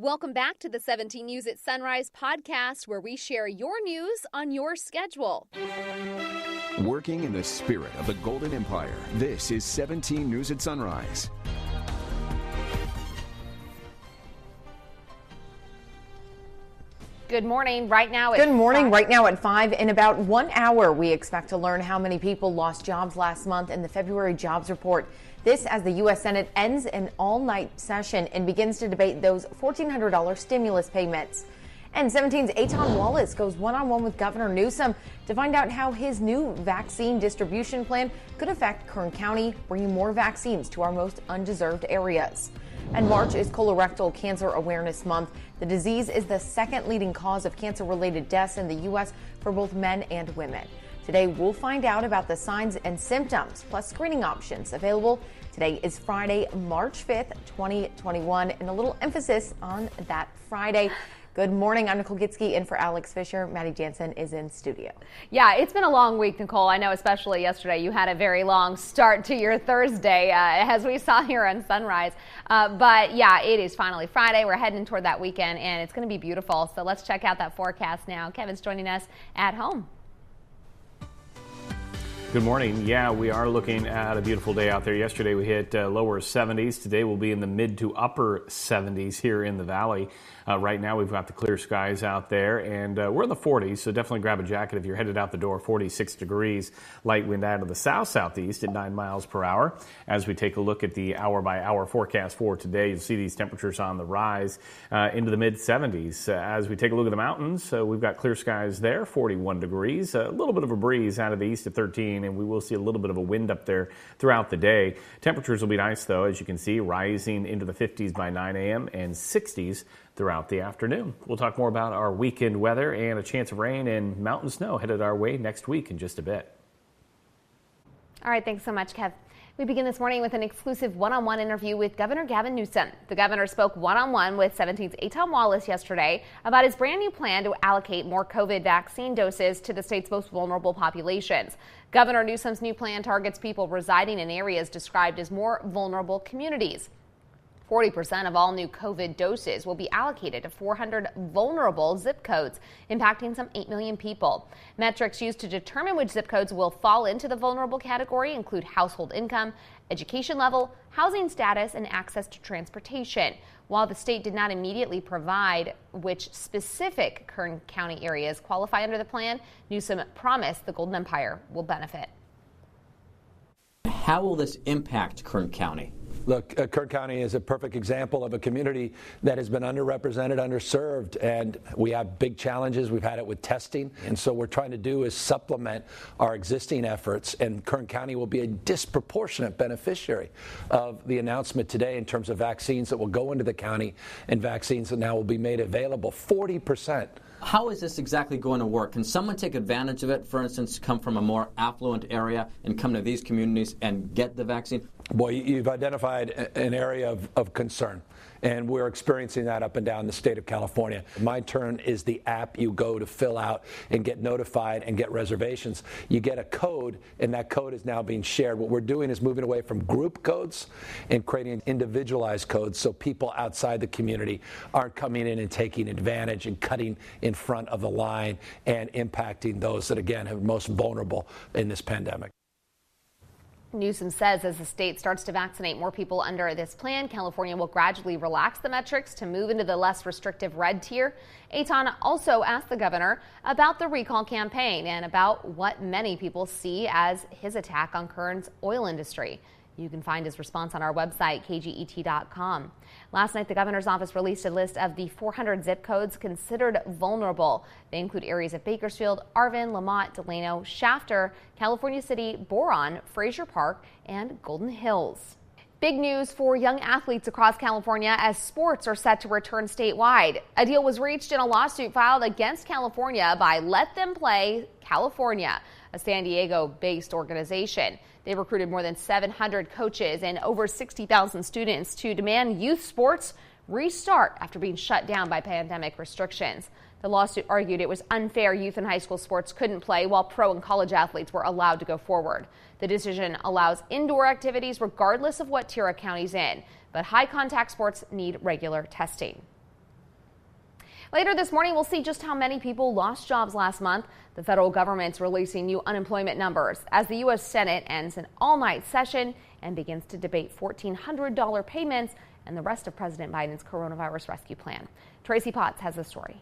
Welcome back to the 17 News at Sunrise podcast, where we share your news on your schedule. Working in the spirit of the Golden Empire, this is 17 News at Sunrise. Good morning. Right now at 5. In about 1 hour, we expect to learn how many people lost jobs last month in the February jobs report. This as the U.S. Senate ends an all-night session and begins to debate those $1,400 stimulus payments. And 17's Eitan Wallace goes one-on-one with Governor Newsom to find out how his new vaccine distribution plan could affect Kern County, bringing more vaccines to our most undeserved areas. And March is Colorectal Cancer Awareness Month. The disease is the second leading cause of cancer-related deaths in the U.S. for both men and women. Today, we'll find out about the signs and symptoms, plus screening options available. Today is Friday, March 5th, 2021, and a little emphasis on that Friday. Good morning. I'm Nicole Gitsky in for Alex Fisher. Maddie Jansen is in studio. Yeah, it's been a long week, Nicole. I know especially yesterday you had a very long start to your Thursday, as we saw here on Sunrise. But yeah, it is finally Friday. We're heading toward that weekend, and it's going to be beautiful. So let's check out that forecast now. Kevin's joining us at home. Good morning. Yeah, we are looking at a beautiful day out there. Yesterday we hit lower 70s. Today we'll be in the mid to upper 70s here in the valley. Right now we've got the clear skies out there, and we're in the 40s, so definitely grab a jacket if you're headed out the door. 46 degrees, light wind out of the south-southeast at 9 miles per hour. As we take a look at the hour-by-hour forecast for today, you'll see these temperatures on the rise into the mid-70s. As we take a look at the mountains, we've got clear skies there, 41 degrees, a little bit of a breeze out of the east at 13, and we will see a little bit of a wind up there throughout the day. Temperatures will be nice, though, as you can see, rising into the 50s by 9 a.m. and 60s throughout the afternoon. We'll talk more about our weekend weather and a chance of rain and mountain snow headed our way next week in just a bit. All right, thanks so much, Kev. We begin this morning with an exclusive one-on-one interview with Governor Gavin Newsom. The governor spoke one-on-one with 17's Eitan Wallace yesterday about his brand new plan to allocate more COVID vaccine doses to the state's most vulnerable populations. Governor Newsom's new plan targets people residing in areas described as more vulnerable communities. 40% of all new COVID doses will be allocated to 400 vulnerable zip codes, impacting some 8 million people. Metrics used to determine which zip codes will fall into the vulnerable category include household income, education level, housing status, and access to transportation. While the state did not immediately provide which specific Kern County areas qualify under the plan, Newsom promised the Golden Empire will benefit. How will this impact Kern County? Look, Kern County is a perfect example of a community that has been underrepresented, underserved, and we have big challenges. We've had it with testing, and so what we're trying to do is supplement our existing efforts, and Kern County will be a disproportionate beneficiary of the announcement today in terms of vaccines that will go into the county and vaccines that now will be made available. 40%. How is this exactly going to work? Can someone take advantage of it, for instance, come from a more affluent area and come to these communities and get the vaccine? Boy, you've identified an area of concern, and we're experiencing that up and down the state of California. My Turn is the app you go to fill out and get notified and get reservations. You get a code, and that code is now being shared. What we're doing is moving away from group codes and creating individualized codes so people outside the community aren't coming in and taking advantage and cutting in front of the line and impacting those that, again, are most vulnerable in this pandemic. Newsom says as the state starts to vaccinate more people under this plan, California will gradually relax the metrics to move into the less restrictive red tier. Eitan also asked the governor about the recall campaign and about what many people see as his attack on Kern's oil industry. You can find his response on our website, kget.com. Last night, the governor's office released a list of the 400 zip codes considered vulnerable. They include areas of Bakersfield, Arvin, Lamont, Delano, Shafter, California City, Boron, Frazier Park, and Golden Hills. Big news for young athletes across California as sports are set to return statewide. A deal was reached in a lawsuit filed against California by Let Them Play California, a San Diego-based organization. They recruited more than 700 coaches and over 60,000 students to demand youth sports restart after being shut down by pandemic restrictions. The lawsuit argued it was unfair youth and high school sports couldn't play while pro and college athletes were allowed to go forward. The decision allows indoor activities regardless of what tier a county's in, but high contact sports need regular testing. Later this morning, we'll see just how many people lost jobs last month. The federal government's releasing new unemployment numbers as the U.S. Senate ends an all-night session and begins to debate $1,400 payments and the rest of President Biden's coronavirus rescue plan. Tracy Potts has the story.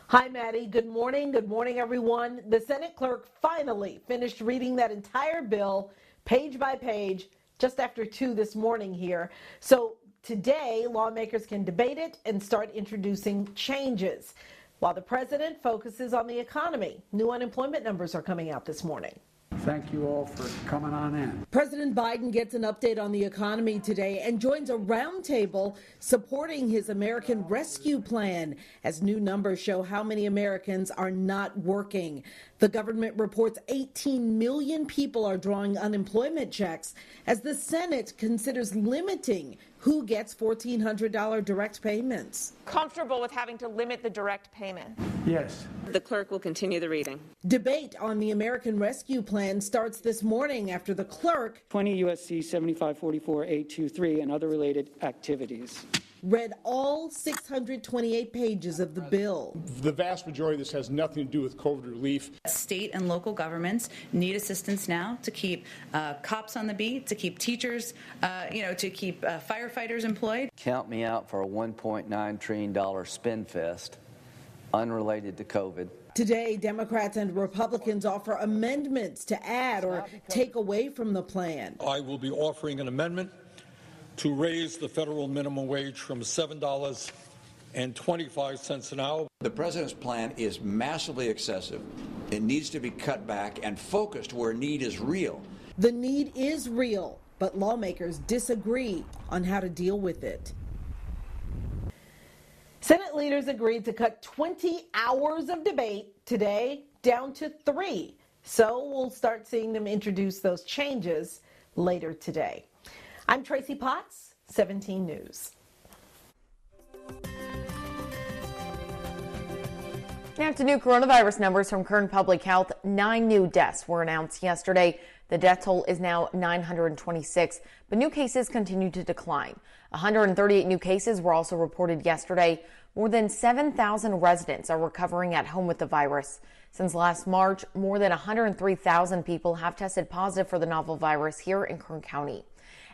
Hi, Maddie. Good morning. Good morning, everyone. The Senate clerk finally finished reading that entire bill, page by page, just after 2 this morning here. So today, lawmakers can debate it and start introducing changes, while the president focuses on the economy. New unemployment numbers are coming out this morning. Thank you all for coming on in. President Biden gets an update on the economy today and joins a roundtable supporting his American Rescue Plan as new numbers show how many Americans are not working. The government reports 18 million people are drawing unemployment checks as the Senate considers limiting who gets $1,400 direct payments. Comfortable with having to limit the direct payment? Yes. The clerk will continue the reading. Debate on the American Rescue Plan starts this morning after the clerk 20 U.S.C. 7544A23 and other related activities. Read all 628 pages of the bill. The vast majority of this has nothing to do with COVID relief. State and local governments need assistance now to keep cops on the beat, to keep teachers, to keep firefighters employed. Count me out for a $1.9 trillion spend fest unrelated to COVID. Today, Democrats and Republicans offer amendments to add or take away from the plan. I will be offering an amendment to raise the federal minimum wage from $7.25 an hour. The president's plan is massively excessive. It needs to be cut back and focused where need is real. The need is real, but lawmakers disagree on how to deal with it. Senate leaders agreed to cut 20 hours of debate today down to 3. So we'll start seeing them introduce those changes later today. I'm Tracy Potts, 17 News. Now to new coronavirus numbers from Kern Public Health. 9 new deaths were announced yesterday. The death toll is now 926, but new cases continue to decline. 138 new cases were also reported yesterday. More than 7,000 residents are recovering at home with the virus. Since last March, more than 103,000 people have tested positive for the novel virus here in Kern County.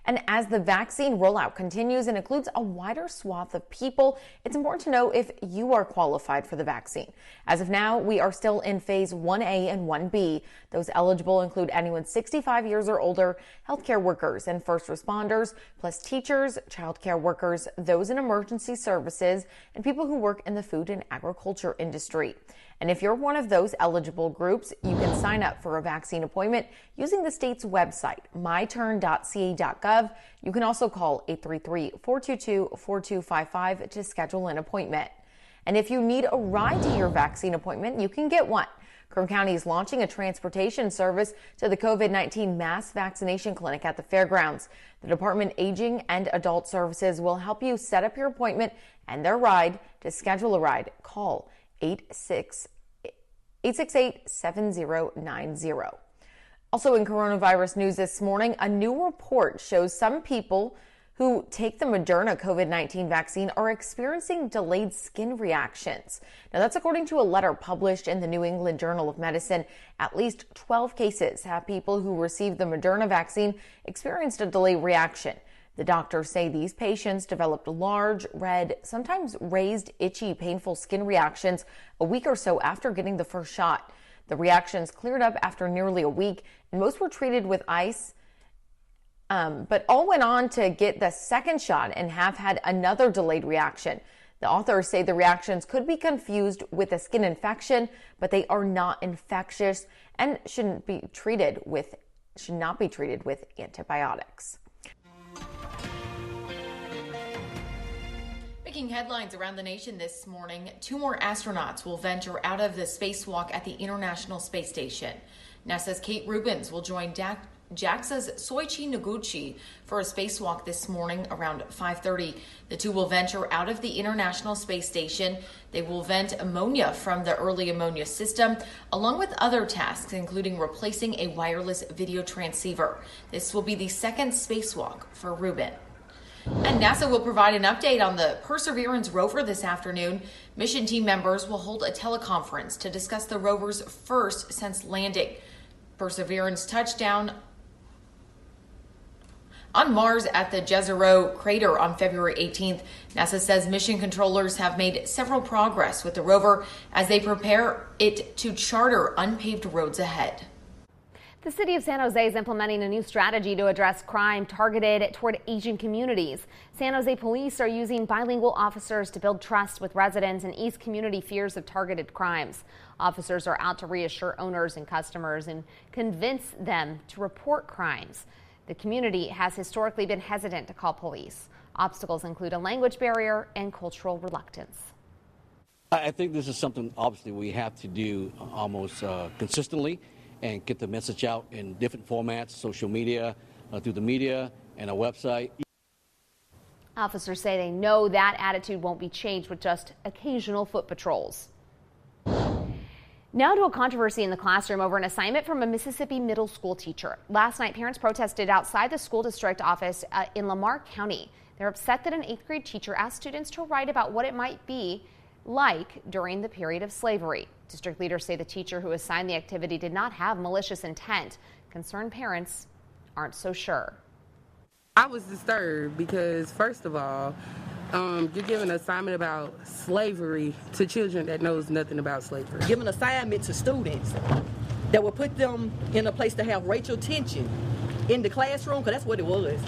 And as the vaccine rollout continues and includes a wider swath of people, it's important to know if you are qualified for the vaccine. As of now, we are still in phase 1A and 1B. Those eligible include anyone 65 years or older, healthcare workers and first responders, plus teachers, childcare workers, those in emergency services, and people who work in the food and agriculture industry. And if you're one of those eligible groups, you can sign up for a vaccine appointment using the state's website, myturn.ca.gov. You can also call 833-422-4255 to schedule an appointment. And if you need a ride to your vaccine appointment, you can get one. Kern County is launching a transportation service to the COVID-19 mass vaccination clinic at the Fairgrounds. The Department Aging and Adult Services will help you set up your appointment and their ride. To schedule a ride, call 868-7090. Also in coronavirus news this morning, a new report shows some people who take the Moderna COVID-19 vaccine are experiencing delayed skin reactions. Now that's according to a letter published in the New England Journal of Medicine. At least 12 cases have people who received the Moderna vaccine experienced a delayed reaction. The doctors say these patients developed large, red, sometimes raised, itchy, painful skin reactions a week or so after getting the first shot. The reactions cleared up after nearly a week, and most were treated with ice, but all went on to get the second shot and have had another delayed reaction. The authors say the reactions could be confused with a skin infection, but they are not infectious and should not be treated with antibiotics. Making headlines around the nation this morning, 2 more astronauts will venture out of the spacewalk at the International Space Station. NASA's Kate Rubins will join JAXA's Soichi Noguchi for a spacewalk this morning around 5:30. The 2 will venture out of the International Space Station. They will vent ammonia from the early ammonia system, along with other tasks, including replacing a wireless video transceiver. This will be the second spacewalk for Rubin. And NASA will provide an update on the Perseverance rover this afternoon. Mission team members will hold a teleconference to discuss the rover's first since landing. Perseverance touchdown on Mars at the Jezero crater on February 18th. NASA says mission controllers have made several progress with the rover as they prepare it to charter unpaved roads ahead. The city of San Jose is implementing a new strategy to address crime targeted toward Asian communities. San Jose police are using bilingual officers to build trust with residents and ease community fears of targeted crimes. Officers are out to reassure owners and customers and convince them to report crimes. The community has historically been hesitant to call police. Obstacles include a language barrier and cultural reluctance. I think this is something obviously we have to do almost consistently and get the message out in different formats, social media, through the media, and a website. Officers say they know that attitude won't be changed with just occasional foot patrols. Now to a controversy in the classroom over an assignment from a Mississippi middle school teacher. Last night, parents protested outside the school district office in Lamar County. They're upset that an 8th grade teacher asked students to write about what it might be like during the period of slavery. District leaders say the teacher who assigned the activity did not have malicious intent. Concerned parents aren't so sure. I was disturbed because, first of all, you're giving an assignment about slavery to children that knows nothing about slavery. Give an assignment to students that will put them in a place to have racial tension in the classroom, because that's what it was.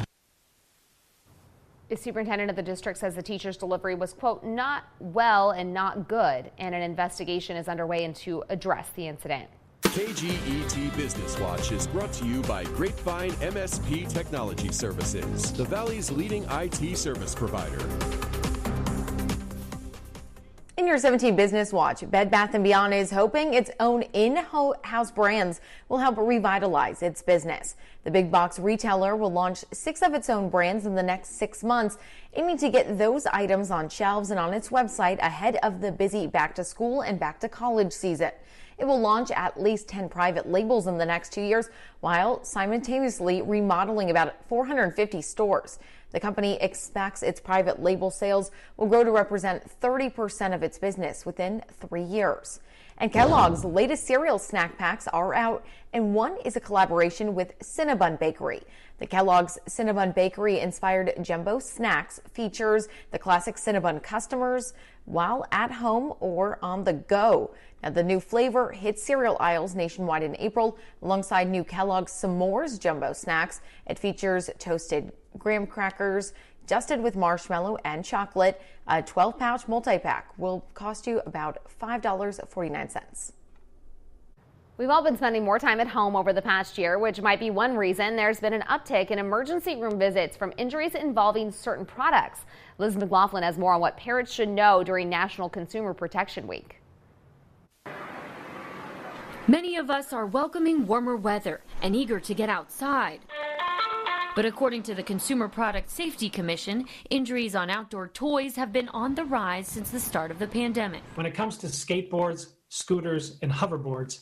The superintendent of the district says the teacher's delivery was, quote, not well and not good, and an investigation is underway to address the incident. KGET Business Watch is brought to you by Grapevine MSP Technology Services, the Valley's leading IT service provider. In your 17 Business Watch, Bed Bath & Beyond is hoping its own in-house brands will help revitalize its business. The big box retailer will launch 6 of its own brands in the next 6 months, aiming to get those items on shelves and on its website ahead of the busy back-to-school and back-to-college season. It will launch at least 10 private labels in the next 2 years, while simultaneously remodeling about 450 stores. The company expects its private label sales will grow to represent 30% of its business within 3 years. And Kellogg's latest cereal snack packs are out, and one is a collaboration with Cinnabon Bakery. The Kellogg's Cinnabon Bakery-inspired Jumbo Snacks features the classic Cinnabon customers while at home or on the go. Now, the new flavor hit cereal aisles nationwide in April alongside new Kellogg's S'mores Jumbo Snacks. It features toasted graham crackers dusted with marshmallow and chocolate. A 12-pouch multi-pack will cost you about $5.49. We've all been spending more time at home over the past year, which might be one reason there's been an uptick in emergency room visits from injuries involving certain products. Liz McLaughlin has more on what parents should know during National Consumer Protection Week. Many of us are welcoming warmer weather and eager to get outside. But according to the Consumer Product Safety Commission, injuries on outdoor toys have been on the rise since the start of the pandemic. When it comes to skateboards, scooters, and hoverboards,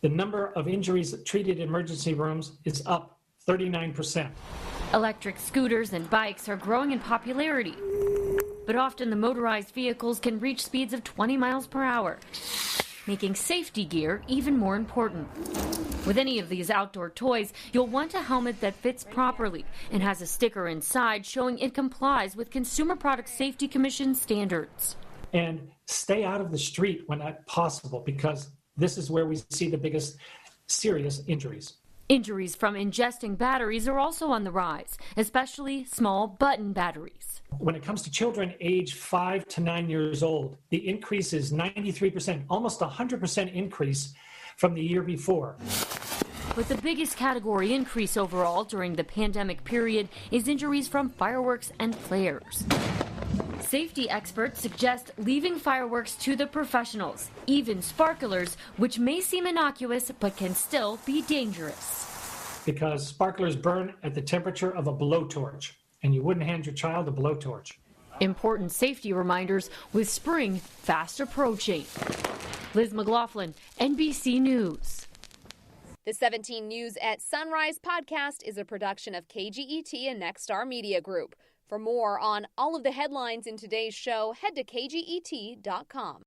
the number of injuries treated in emergency rooms is up 39%. Electric scooters and bikes are growing in popularity, but often the motorized vehicles can reach speeds of 20 miles per hour, making safety gear even more important. With any of these outdoor toys, you'll want a helmet that fits properly and has a sticker inside showing it complies with Consumer Product Safety Commission standards. And stay out of the street when possible, because this is where we see the biggest serious injuries. Injuries from ingesting batteries are also on the rise, especially small button batteries. When it comes to children age 5 to 9 years old, the increase is 93%, almost 100% increase from the year before. But the biggest category increase overall during the pandemic period is injuries from fireworks and flares. Safety experts suggest leaving fireworks to the professionals, even sparklers, which may seem innocuous but can still be dangerous. Because sparklers burn at the temperature of a blowtorch, and you wouldn't hand your child a blowtorch. Important safety reminders with spring fast approaching. Liz McLaughlin, NBC News. The 17 News at Sunrise podcast is a production of KGET and Nexstar Media Group. For more on all of the headlines in today's show, head to kget.com.